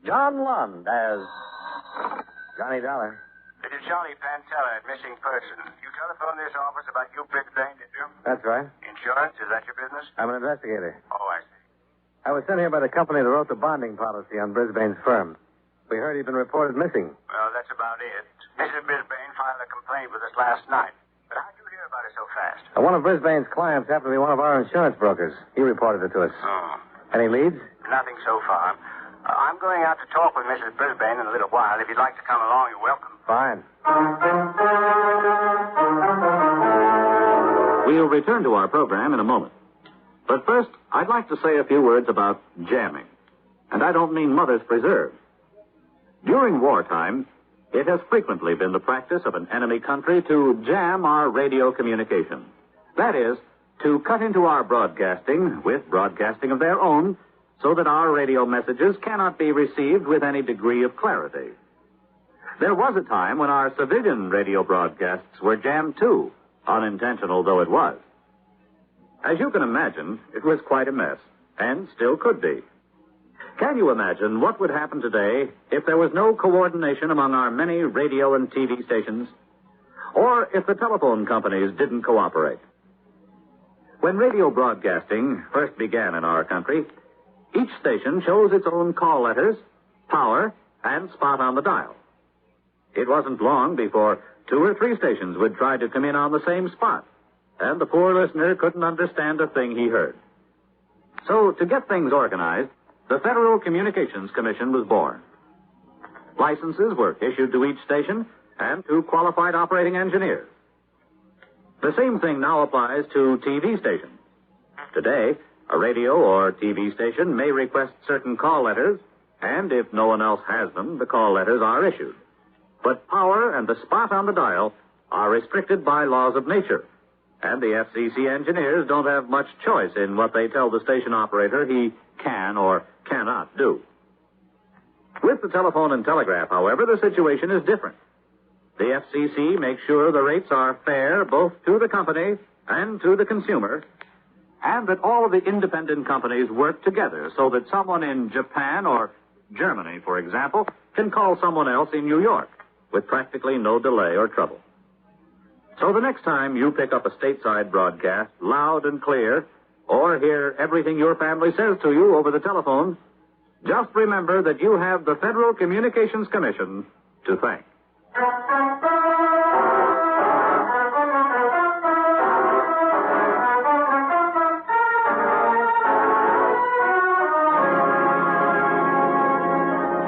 John Lund as Johnny Dollar. It is Johnny Pantella, missing person. You telephoned this office about you, Brisbane, did you? That's right. Insurance, is that your business? I'm an investigator. Oh, I see. I was sent here by the company that wrote the bonding policy on Brisbane's firm. We heard he'd been reported missing. Well, that's about it. Mrs. Brisbane filed a complaint with us last night. But how'd you hear about it so fast? One of Brisbane's clients happened to be one of our insurance brokers. He reported it to us. Oh. Any leads? Nothing so far. I'm going out to talk with Mrs. Brisbane in a little while. If you'd like to come along, you're welcome. Fine. We'll return to our program in a moment. But first, I'd like to say a few words about jamming. And I don't mean Mother's Preserve. During wartime, it has frequently been the practice of an enemy country to jam our radio communication. That is, to cut into our broadcasting with broadcasting of their own so that our radio messages cannot be received with any degree of clarity. There was a time when our civilian radio broadcasts were jammed too, unintentional though it was. As you can imagine, it was quite a mess, and still could be. Can you imagine what would happen today if there was no coordination among our many radio and TV stations, or if the telephone companies didn't cooperate? When radio broadcasting first began in our country, each station chose its own call letters, power, and spot on the dial. It wasn't long before 2 or 3 stations would try to come in on the same spot, and the poor listener couldn't understand a thing he heard. So, to get things organized, the Federal Communications Commission was born. Licenses were issued to each station and to qualified operating engineers. The same thing now applies to TV stations. Today, a radio or TV station may request certain call letters, and if no one else has them, the call letters are issued. But power and the spot on the dial are restricted by laws of nature, and the FCC engineers don't have much choice in what they tell the station operator he can or cannot do. With the telephone and telegraph, however, the situation is different. The FCC makes sure the rates are fair both to the company and to the consumer, and that all of the independent companies work together so that someone in Japan or Germany, for example, can call someone else in New York with practically no delay or trouble. So the next time you pick up a stateside broadcast loud and clear, or hear everything your family says to you over the telephone, just remember that you have the Federal Communications Commission to thank.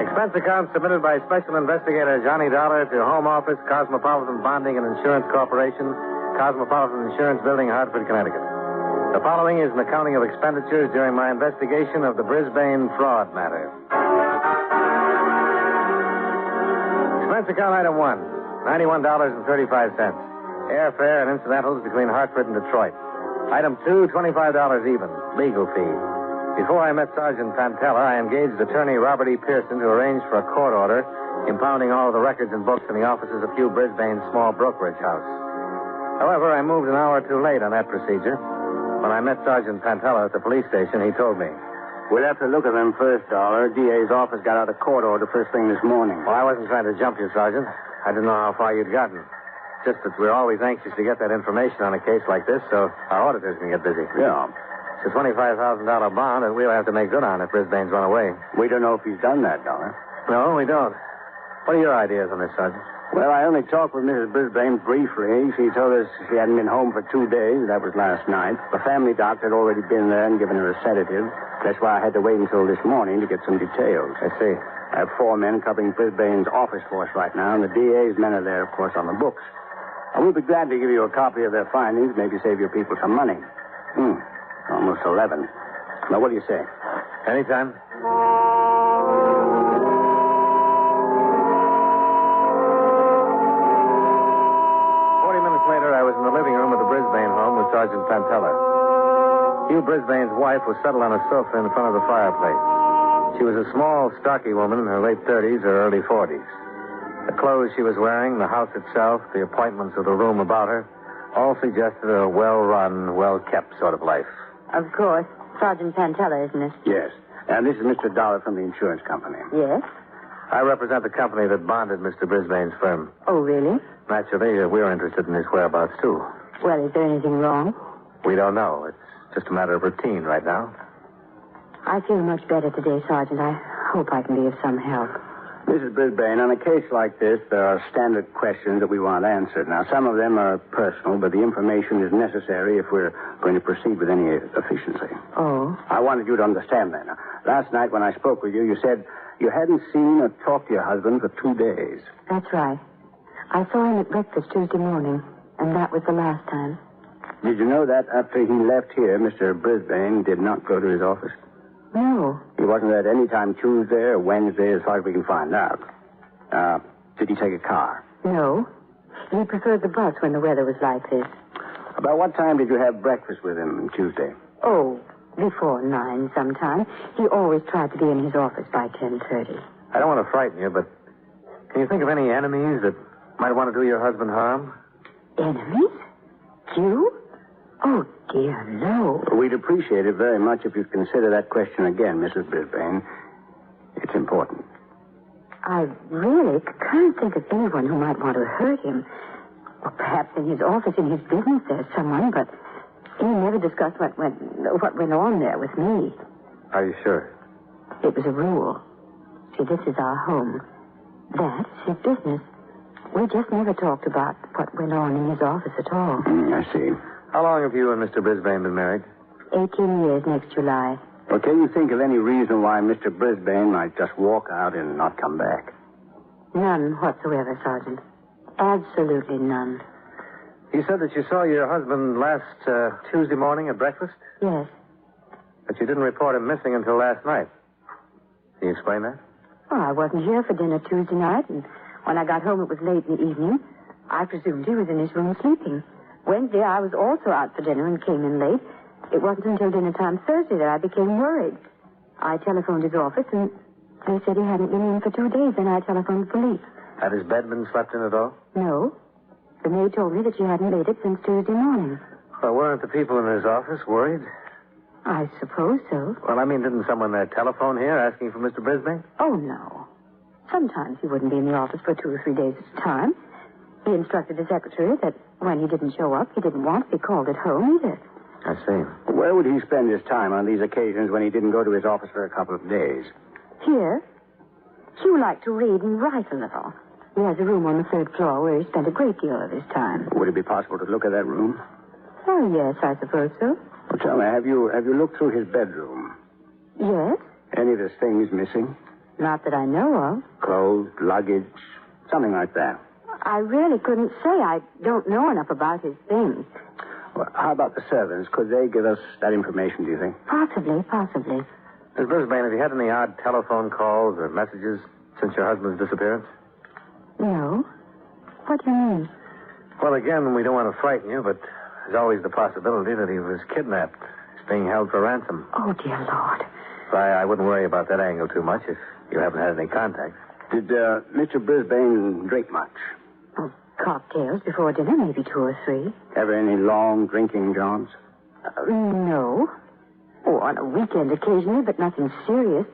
Expense account submitted by Special Investigator Johnny Dollar to Home Office, Cosmopolitan Bonding and Insurance Corporation, Cosmopolitan Insurance Building, Hartford, Connecticut. The following is an accounting of expenditures during my investigation of the Brisbane fraud matter. Expense account item 1, $91.35. Airfare and incidentals between Hartford and Detroit. Item 2, $25 even, legal fee. Before I met Sergeant Pantella, I engaged attorney Robert E. Pearson to arrange for a court order impounding all of the records and books in the offices of Hugh Brisbane's small brokerage house. However, I moved an hour too late on that procedure. When I met Sergeant Pantella at the police station, he told me. We'll have to look at them first, Dollar. DA's office got out a court order first thing this morning. Well, I wasn't trying to jump you, Sergeant. I didn't know how far you'd gotten. Just that we're always anxious to get that information on a case like this so our auditors can get busy. Yeah. It's a $25,000 bond that we'll have to make good on if Brisbane's run away. We don't know if he's done that, Dollar. No, we don't. What are your ideas on this, Sergeant? Well, I only talked with Mrs. Brisbane briefly. She told us she hadn't been home for 2 days. That was last night. The family doctor had already been there and given her a sedative. That's why I had to wait until this morning to get some details. I see. I have 4 men covering Brisbane's office force right now, and the DA's men are there, of course, on the books. I will be glad to give you a copy of their findings, maybe save your people some money. Almost 11. Now, what do you say? Anytime. 40 minutes later, I was in the living room of the Brisbane home with Sergeant Pantella. Hugh Brisbane's wife was settled on a sofa in front of the fireplace. She was a small, stocky woman in her late 30s or early 40s. The clothes she was wearing, the house itself, the appointments of the room about her, all suggested a well-run, well-kept sort of life. Of course. Sergeant Pantella, isn't it? Yes. And this is Mr. Dollar from the insurance company. Yes? I represent the company that bonded Mr. Brisbane's firm. Oh, really? Naturally, we're interested in his whereabouts, too. Well, is there anything wrong? We don't know. It's just a matter of routine right now. I feel much better today, Sergeant. I hope I can be of some help. Mrs. Brisbane, on a case like this, there are standard questions that we want answered. Now, some of them are personal, but the information is necessary if we're going to proceed with any efficiency. Oh? I wanted you to understand that. Now, last night when I spoke with you, you said you hadn't seen or talked to your husband for 2 days. That's right. I saw him at breakfast Tuesday morning, and that was the last time. Did you know that after he left here, Mr. Brisbane did not go to his office? No. He wasn't there at any time Tuesday or Wednesday, as far as we can find out. Did he take a car? No. He preferred the bus when the weather was like this. About what time did you have breakfast with him Tuesday? Oh, before 9 sometime. He always tried to be in his office by 10:30. I don't want to frighten you, but can you think of any enemies that might want to do your husband harm? Enemies? You? Oh, dear, no. We'd appreciate it very much if you'd consider that question again, Mrs. Brisbane. It's important. I really can't think of anyone who might want to hurt him. Or perhaps in his office, in his business, there's someone, but he never discussed what went on there with me. Are you sure? It was a rule. See, this is our home. That's his business. We just never talked about what went on in his office at all. I see. How long have you and Mr. Brisbane been married? 18 years next July. Well, can you think of any reason why Mr. Brisbane might just walk out and not come back? None whatsoever, Sergeant. Absolutely none. You said that you saw your husband last Tuesday morning at breakfast? Yes. But you didn't report him missing until last night. Can you explain that? Well, I wasn't here for dinner Tuesday night, and when I got home it was late in the evening. I presumed he was in his room sleeping. Wednesday, I was also out for dinner and came in late. It wasn't until dinner time Thursday that I became worried. I telephoned his office, and they said he hadn't been in for 2 days, and I telephoned the police. Had his bed been slept in at all? No. The maid told me that she hadn't made it since Tuesday morning. Well, weren't the people in his office worried? I suppose so. Well, I mean, didn't someone telephone here asking for Mr. Brisbane? Oh, no. Sometimes he wouldn't be in the office for 2 or 3 days at a time. He instructed the secretary that when he didn't show up, he didn't want to be called at home either. I see. Where would he spend his time on these occasions when he didn't go to his office for a couple of days? Here, Hugh liked to read and write a little. He has a room on the 3rd floor where he spent a great deal of his time. Would it be possible to look at that room? Oh, yes, I suppose so. Well, tell me, have you looked through his bedroom? Yes? Any of his things missing? Not that I know of. Clothes, luggage, something like that. I really couldn't say. I don't know enough about his things. Well, how about the servants? Could they give us that information, do you think? Possibly. Miss Brisbane, have you had any odd telephone calls or messages since your husband's disappearance? No. What do you mean? Well, again, we don't want to frighten you, but there's always the possibility that he was kidnapped. He's being held for ransom. Oh, dear Lord. So I wouldn't worry about that angle too much if you haven't had any contact. Did Mr. Brisbane drink much? Oh, cocktails before dinner, maybe 2 or 3. Ever any long drinking jaunts? No. Oh, on a weekend occasionally, but nothing serious.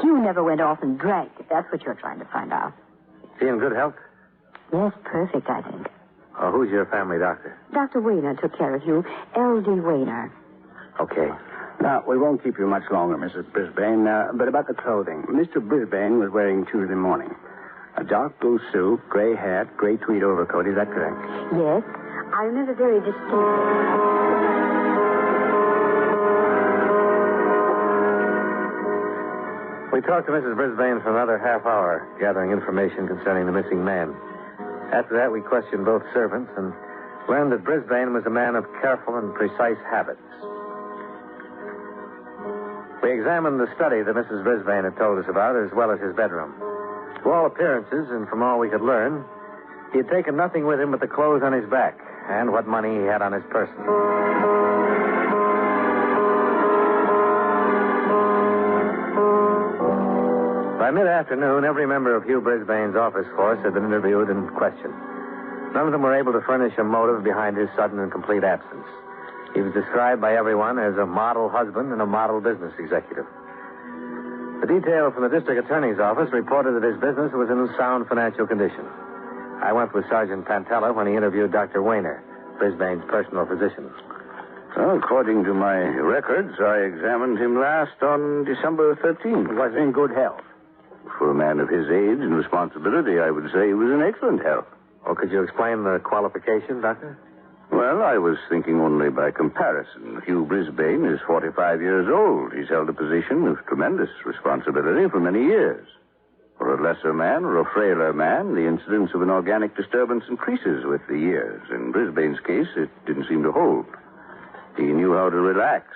Hugh never went off and drank, if that's what you're trying to find out. Is he in good health? Yes, perfect, I think. Oh, who's your family doctor? Dr. Wayner took care of you. L.D. Wayner. Okay. Now, we won't keep you much longer, Mrs. Brisbane. But about the clothing. Mr. Brisbane was wearing Tuesday morning a dark blue suit, gray hat, gray tweed overcoat. Is that correct? Yes. I remember very distinctly. We talked to Mrs. Brisbane for another half hour, gathering information concerning the missing man. After that, we questioned both servants and learned that Brisbane was a man of careful and precise habits. We examined the study that Mrs. Brisbane had told us about, as well as his bedroom. To all appearances, and from all we could learn, he had taken nothing with him but the clothes on his back and what money he had on his person. By mid-afternoon, every member of Hugh Brisbane's office force had been interviewed and questioned. None of them were able to furnish a motive behind his sudden and complete absence. He was described by everyone as a model husband and a model business executive. The detail from the district attorney's office reported that his business was in sound financial condition. I went with Sergeant Pantella when he interviewed Dr. Weiner, Brisbane's personal physician. Well, according to my records, I examined him last on December 13th. He was in good health. For a man of his age and responsibility, I would say he was in excellent health. Oh, could you explain the qualification, Doctor? Well, I was thinking only by comparison. Hugh Brisbane is 45 years old. He's held a position of tremendous responsibility for many years. For a lesser man or a frailer man, the incidence of an organic disturbance increases with the years. In Brisbane's case, it didn't seem to hold. He knew how to relax,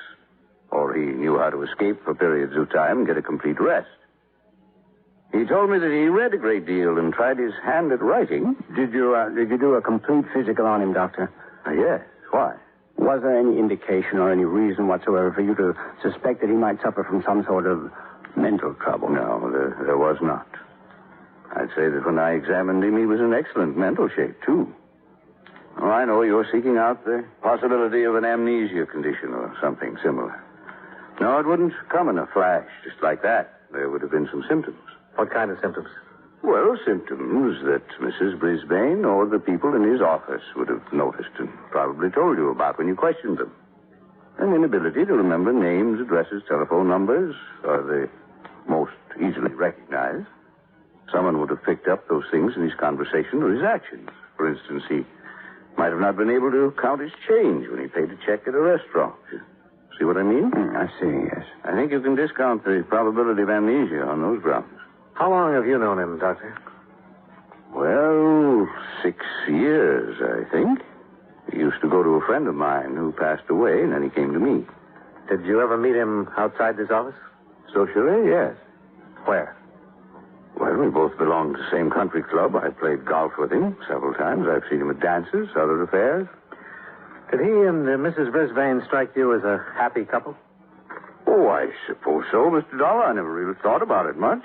or he knew how to escape for periods of time and get a complete rest. He told me that he read a great deal and tried his hand at writing. Did you do a complete physical on him, Doctor? Yes. Why? Was there any indication or any reason whatsoever for you to suspect that he might suffer from some sort of mental trouble? No, there was not. I'd say that when I examined him, he was in excellent mental shape, too. Oh, I know you're seeking out the possibility of an amnesia condition or something similar. No, it wouldn't come in a flash, just like that. There would have been some symptoms. What kind of symptoms? Well, symptoms that Mrs. Brisbane or the people in his office would have noticed and probably told you about when you questioned them. An inability to remember names, addresses, telephone numbers are the most easily recognized. Someone would have picked up those things in his conversation or his actions. For instance, he might have not been able to count his change when he paid a check at a restaurant. See what I mean? I see, yes. I think you can discount the probability of amnesia on those grounds. How long have you known him, Doctor? Well, 6 years, I think. He used to go to a friend of mine who passed away, and then he came to me. Did you ever meet him outside this office? Socially, yes. Where? Well, we both belonged to the same country club. I played golf with him several times. I've seen him at dances, other affairs. Did he and Mrs. Brisbane strike you as a happy couple? Oh, I suppose so, Mr. Dollar. I never really thought about it much.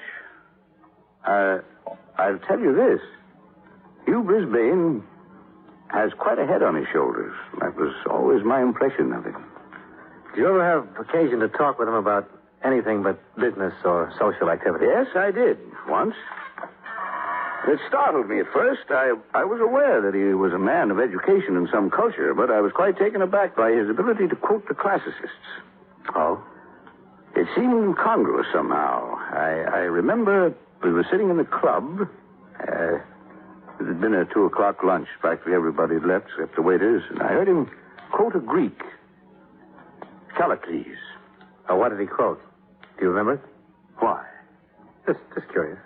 I'll tell you this. Hugh Brisbane has quite a head on his shoulders. That was always my impression of him. Did you ever have occasion to talk with him about anything but business or social activity? Yes, I did, once. It startled me at first. I was aware that he was a man of education and some culture, but I was quite taken aback by his ability to quote the classicists. Oh? It seemed incongruous somehow. I remember we were sitting in the club. It had been a 2:00 lunch. Practically everybody had left except the waiters, and I heard him quote a Greek. Callicles. Oh, what did he quote? Do you remember it? Why? Just curious.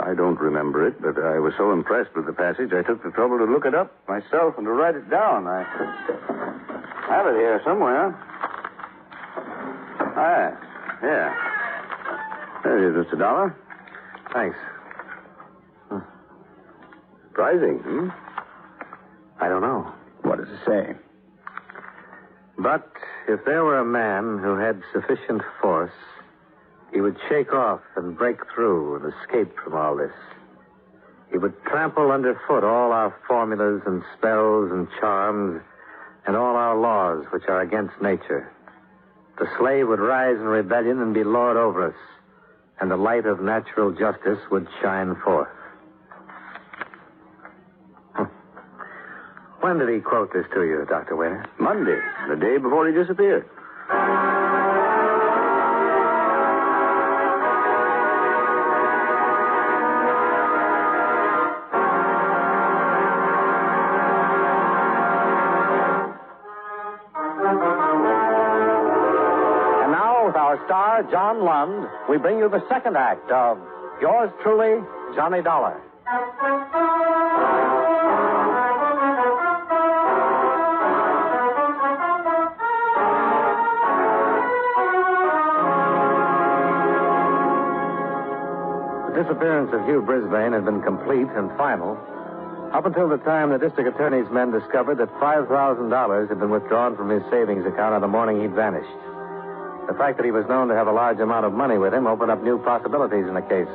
I don't remember it, but I was so impressed with the passage, I took the trouble to look it up myself and to write it down. I have it here somewhere. Yeah. There it is, Mr. Dollar. Thanks. Surprising, I don't know. What does it say? But if there were a man who had sufficient force, he would shake off and break through and escape from all this. He would trample underfoot all our formulas and spells and charms and all our laws which are against nature. The slave would rise in rebellion and be lord over us, and the light of natural justice would shine forth. When did he quote this to you, Dr. Weiner? Monday, the day before he disappeared. And now, with our star, John Lund, we bring you the second act of Yours Truly, Johnny Dollar. The disappearance of Hugh Brisbane had been complete and final up until the time the district attorney's men discovered that $5,000 had been withdrawn from his savings account on the morning he'd vanished. The fact that he was known to have a large amount of money with him opened up new possibilities in the case.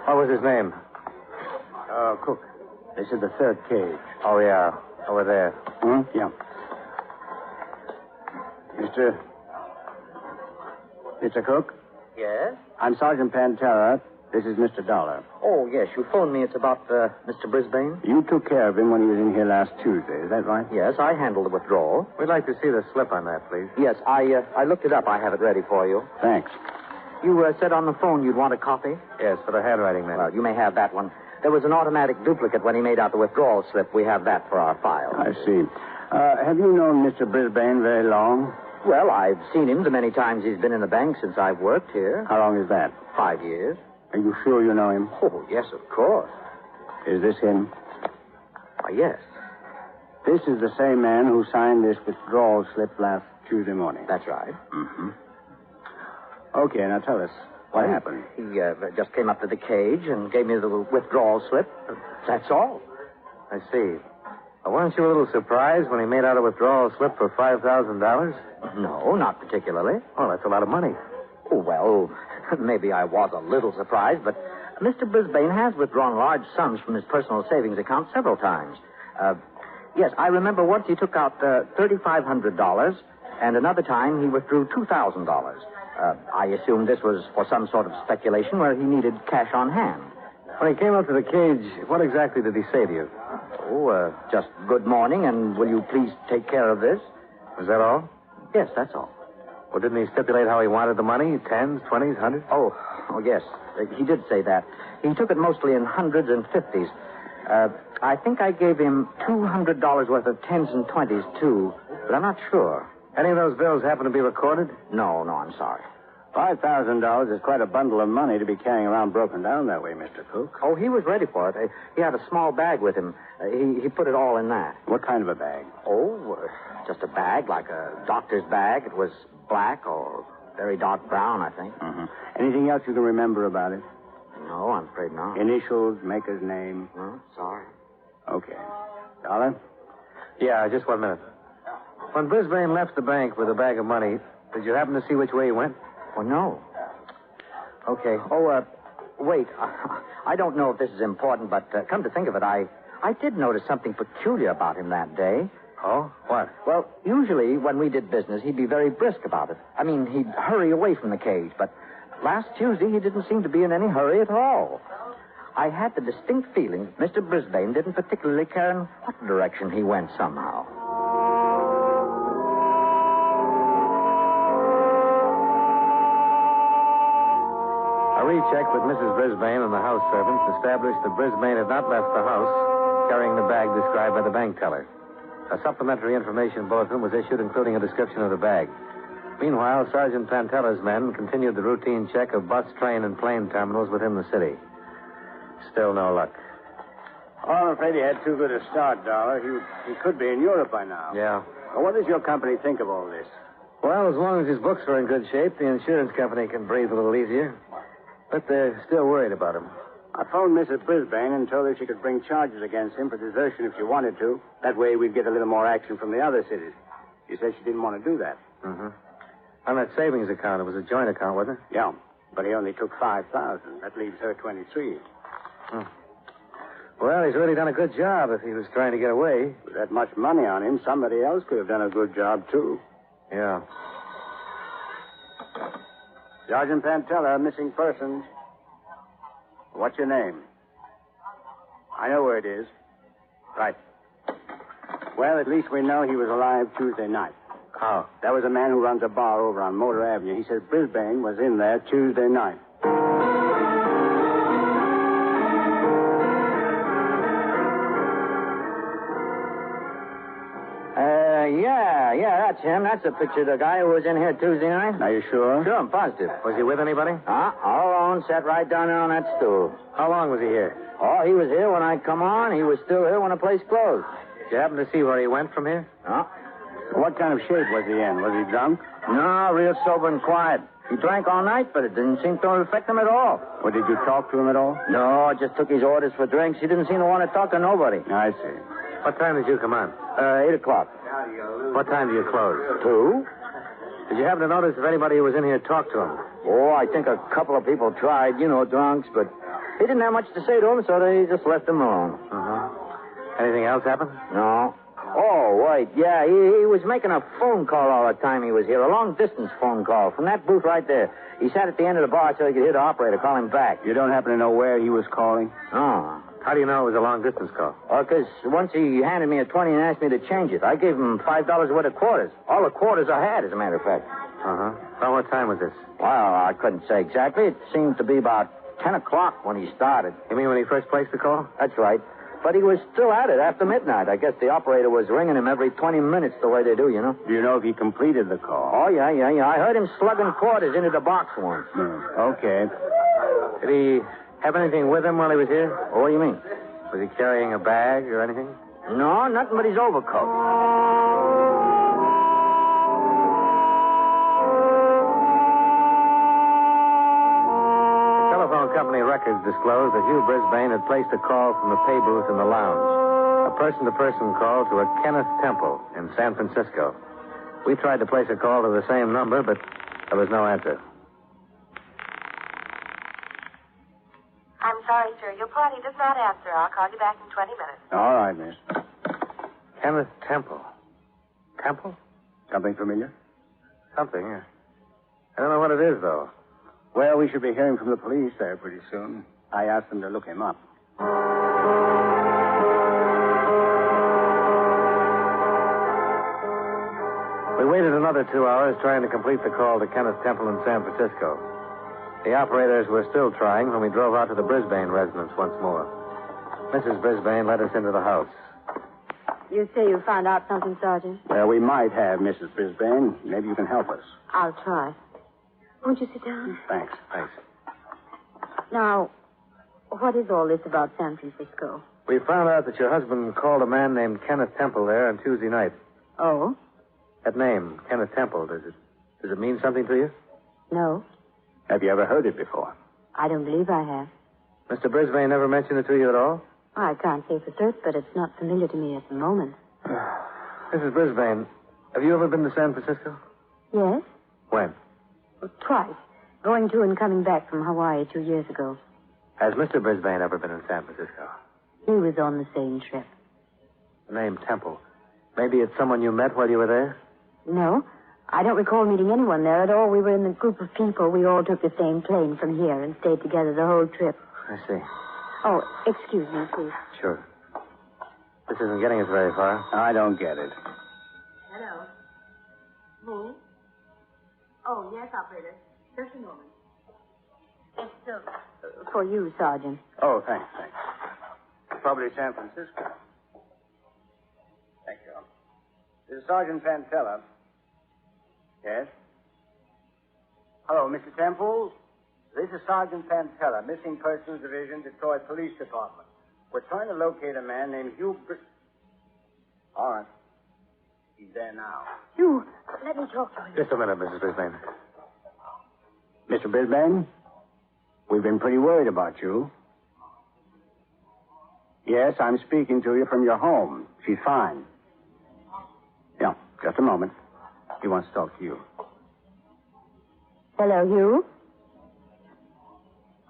What was his name? Cook. This is the third cage. Oh, yeah. Over there. Yeah. Mr. Cook? Yes? I'm Sergeant Pantera. This is Mr. Dollar. Oh, yes. You phoned me. It's about Mr. Brisbane? You took care of him when he was in here last Tuesday. Is that right? Yes, I handled the withdrawal. We'd like to see the slip on that, please. Yes, I looked it up. I have it ready for you. Thanks. You said on the phone you'd want a copy? Yes, for the handwriting man. Well, you may have that one. There was an automatic duplicate when he made out the withdrawal slip. We have that for our file. I see. Have you known Mr. Brisbane very long? Well, I've seen him the many times he's been in the bank since I've worked here. How long is that? 5 years. Are you sure you know him? Oh, yes, of course. Is this him? Yes. This is the same man who signed this withdrawal slip last Tuesday morning. That's right. Mm-hmm. Okay, now tell us. What happened? He just came up to the cage and gave me the withdrawal slip. That's all. I see. Weren't you a little surprised when he made out a withdrawal slip for $5,000? No, not particularly. Oh, that's a lot of money. Oh, well, maybe I was a little surprised, but Mr. Brisbane has withdrawn large sums from his personal savings account several times. Yes, I remember once he took out $3,500, and another time he withdrew $2,000. I assume this was for some sort of speculation where he needed cash on hand. When he came up to the cage, what exactly did he say to you? Oh, just good morning, and will you please take care of this? Was that all? Yes, that's all. Well, didn't he stipulate how he wanted the money? Tens, 20s, hundreds? Oh, yes. He did say that. He took it mostly in hundreds and 50s. I think I gave him $200 worth of 10s and 20s, too, but I'm not sure. Any of those bills happen to be recorded? No, I'm sorry. $5,000 is quite a bundle of money to be carrying around broken down that way, Mr. Cook. Oh, he was ready for it. He had a small bag with him. He put it all in that. What kind of a bag? Oh, just a bag, like a doctor's bag. It was black or very dark brown, I think. Mm-hmm. Anything else you can remember about it? No, I'm afraid not. Initials, maker's name? No, sorry. Okay. Dollar? Yeah, just 1 minute. When Brisbane left the bank with a bag of money, did you happen to see which way he went? Oh, no. Okay. Oh, wait. I don't know if this is important, but come to think of it, I did notice something peculiar about him that day. Oh? What? Well, usually when we did business, he'd be very brisk about it. I mean, he'd hurry away from the cage, but last Tuesday he didn't seem to be in any hurry at all. I had the distinct feeling Mr. Brisbane didn't particularly care in what direction he went somehow. A recheck with Mrs. Brisbane and the house servants established that Brisbane had not left the house carrying the bag described by the bank teller. A supplementary information bulletin was issued, including a description of the bag. Meanwhile, Sergeant Pantella's men continued the routine check of bus, train, and plane terminals within the city. Still no luck. Oh, I'm afraid he had too good a start, Dollar. He could be in Europe by now. Yeah. Well, what does your company think of all this? Well, as long as his books are in good shape, the insurance company can breathe a little easier. But they're still worried about him. I phoned Mrs. Brisbane and told her she could bring charges against him for desertion if she wanted to. That way we'd get a little more action from the other cities. She said she didn't want to do that. Mm-hmm. On that savings account, it was a joint account, wasn't it? Yeah, but he only took $5,000. That leaves her $23,000. Hmm. Well, he's really done a good job if he was trying to get away. With that much money on him, somebody else could have done a good job, too. Yeah. Sergeant Pantella, missing persons. What's your name? I know where it is. Right. Well, at least we know he was alive Tuesday night. How? That was a man who runs a bar over on Motor Avenue. He said Brisbane was in there Tuesday night. Yeah, that's him. That's a picture of the guy who was in here Tuesday night. Are you sure? Sure, I'm positive. Was he with anybody? All alone, sat right down there on that stool. How long was he here? Oh, he was here when I come on. He was still here when the place closed. Did you happen to see where he went from here? What kind of shape was he in? Was he drunk? No, real sober and quiet. He drank all night, but it didn't seem to affect him at all. Well, did you talk to him at all? No, I just took his orders for drinks. He didn't seem to want to talk to nobody. I see. What time did you come on? 8 o'clock. What time do you close? 2? Did you happen to notice if anybody who was in here talked to him? Oh, I think a couple of people tried, drunks, but he didn't have much to say to them, so they just left him alone. Uh-huh. Anything else happen? No. Oh, wait. Yeah, he was making a phone call all the time he was here. A long-distance phone call from that booth right there. He sat at the end of the bar so he could hear the operator call him back. You don't happen to know where he was calling? Oh. How do you know it was a long-distance call? Well, because once he handed me a 20 and asked me to change it. I gave him $5 worth of quarters. All the quarters I had, as a matter of fact. Uh-huh. Well, what time was this? Well, I couldn't say exactly. It seemed to be about 10 o'clock when he started. You mean when he first placed the call? That's right. But he was still at it after midnight. I guess the operator was ringing him every 20 minutes the way they do, you know. Do you know if he completed the call? Oh, yeah. I heard him slugging quarters into the box once. Okay. Did he have anything with him while he was here? Oh, what do you mean? Was he carrying a bag or anything? No, nothing but his overcoat. Telephone company records disclosed that Hugh Brisbane had placed a call from the pay booth in the lounge. A person-to-person call to a Kenneth Temple in San Francisco. We tried to place a call to the same number, but there was no answer. I'm sorry, sir. Your party does not answer. I'll call you back in 20 minutes. All right, miss. Kenneth Temple. Temple? Something familiar? Something, yeah. I don't know what it is, though. Well, we should be hearing from the police there pretty soon. I asked them to look him up. We waited another 2 hours trying to complete the call to Kenneth Temple in San Francisco. The operators were still trying when we drove out to the Brisbane residence once more. Mrs. Brisbane led us into the house. You say you found out something, Sergeant? Well, we might have, Mrs. Brisbane. Maybe you can help us. I'll try. Won't you sit down? Thanks. Now, what is all this about San Francisco? We found out that your husband called a man named Kenneth Temple there on Tuesday night. Oh? That name, Kenneth Temple, does it mean something to you? No. Have you ever heard it before? I don't believe I have. Mr. Brisbane never mentioned it to you at all? I can't say for certain, but it's not familiar to me at the moment. Mrs. Brisbane, have you ever been to San Francisco? Yes? When? Twice. Going to and coming back from Hawaii 2 years ago. Has Mr. Brisbane ever been in San Francisco? He was on the same trip. The name Temple. Maybe it's someone you met while you were there? No. I don't recall meeting anyone there at all. We were in a group of people. We all took the same plane from here and stayed together the whole trip. I see. Oh, excuse me, please. Sure. This isn't getting us very far. I don't get it. Hello. Me? Oh, yes, operator. Just a moment. It's for you, Sergeant. Oh, thanks. Probably San Francisco. Thank you. This is Sergeant Fantella. Yes? Hello, Mr. Temple. This is Sergeant Fantella, Missing Persons Division, Detroit Police Department. We're trying to locate a man named Hugh All right. He's there now. Hugh, let me talk to him. Just a minute, Mrs. Brisbane. Mr. Brisbane, we've been pretty worried about you. Yes, I'm speaking to you from your home. She's fine. Yeah, just a moment. He wants to talk to you. Hello, Hugh.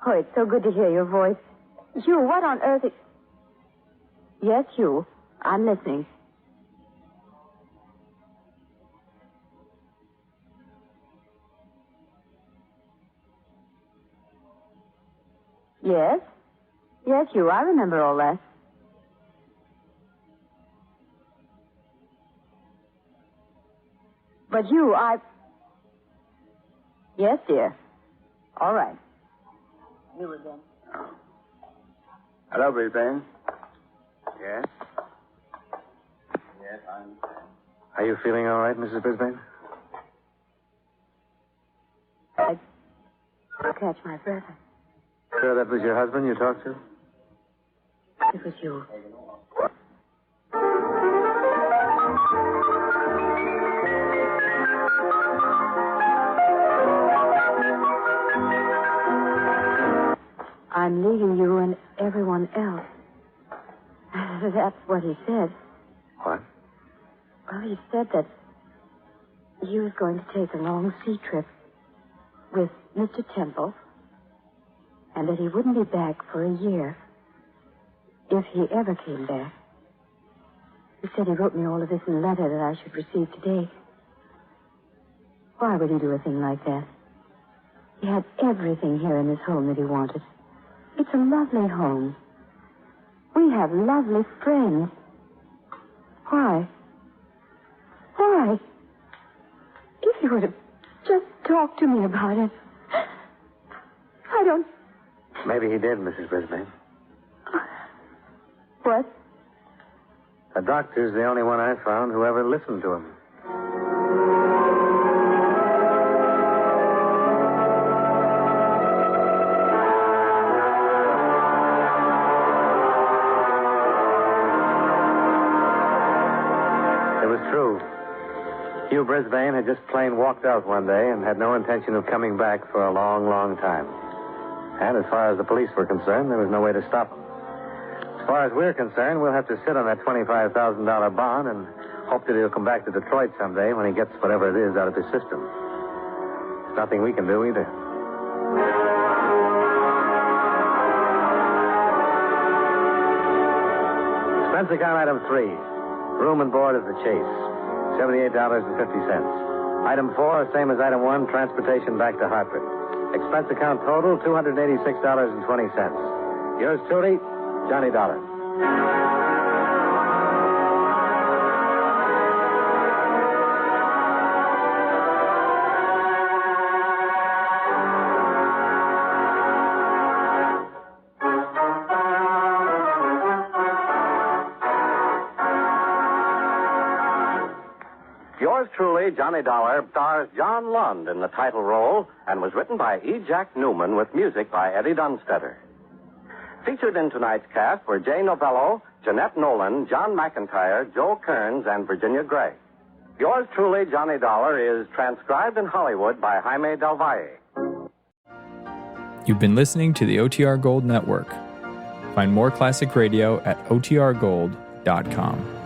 Oh, it's so good to hear your voice. Hugh, what on earth is... Yes, Hugh. I'm listening. Yes? Yes, Hugh, I remember all that. But Hugh, Yes, dear. All right. You again. Oh. Hello, Brisbane. Yes? Yes, I understand. Are you feeling all right, Mrs. Brisbane? I catch my breath. Sure that was your husband you talked to? It was you. I'm leaving you and everyone else. That's what he said. What? Well, he said that he was going to take a long sea trip with Mr. Temple and that he wouldn't be back for a year if he ever came back. He said he wrote me all of this in a letter that I should receive today. Why would he do a thing like that? He had everything here in this home that he wanted. It's a lovely home. We have lovely friends. Why? Why? If he would have just talked to me about it. I don't... Maybe he did, Mrs. Brisbane. What? The doctor's the only one I found who ever listened to him. It was true. Hugh Brisbane had just plain walked out one day and had no intention of coming back for a long, long time. And as far as the police were concerned, there was no way to stop him. As far as we're concerned, we'll have to sit on that $25,000 bond and hope that he'll come back to Detroit someday when he gets whatever it is out of his system. There's nothing we can do either. Expense account item 3. Room and board at the Chase. $78.50. Item 4, same as item 1, transportation back to Hartford. Expense account total, $286.20. Yours truly, Johnny Dollar. Yours truly, Johnny Dollar, stars John Lund in the title role and was written by E. Jack Newman with music by Eddie Dunstetter. Featured in tonight's cast were Jay Novello, Jeanette Nolan, John McIntyre, Joe Kearns, and Virginia Gray. Yours truly, Johnny Dollar, is transcribed in Hollywood by Jaime Del Valle. You've been listening to the OTR Gold Network. Find more classic radio at otrgold.com.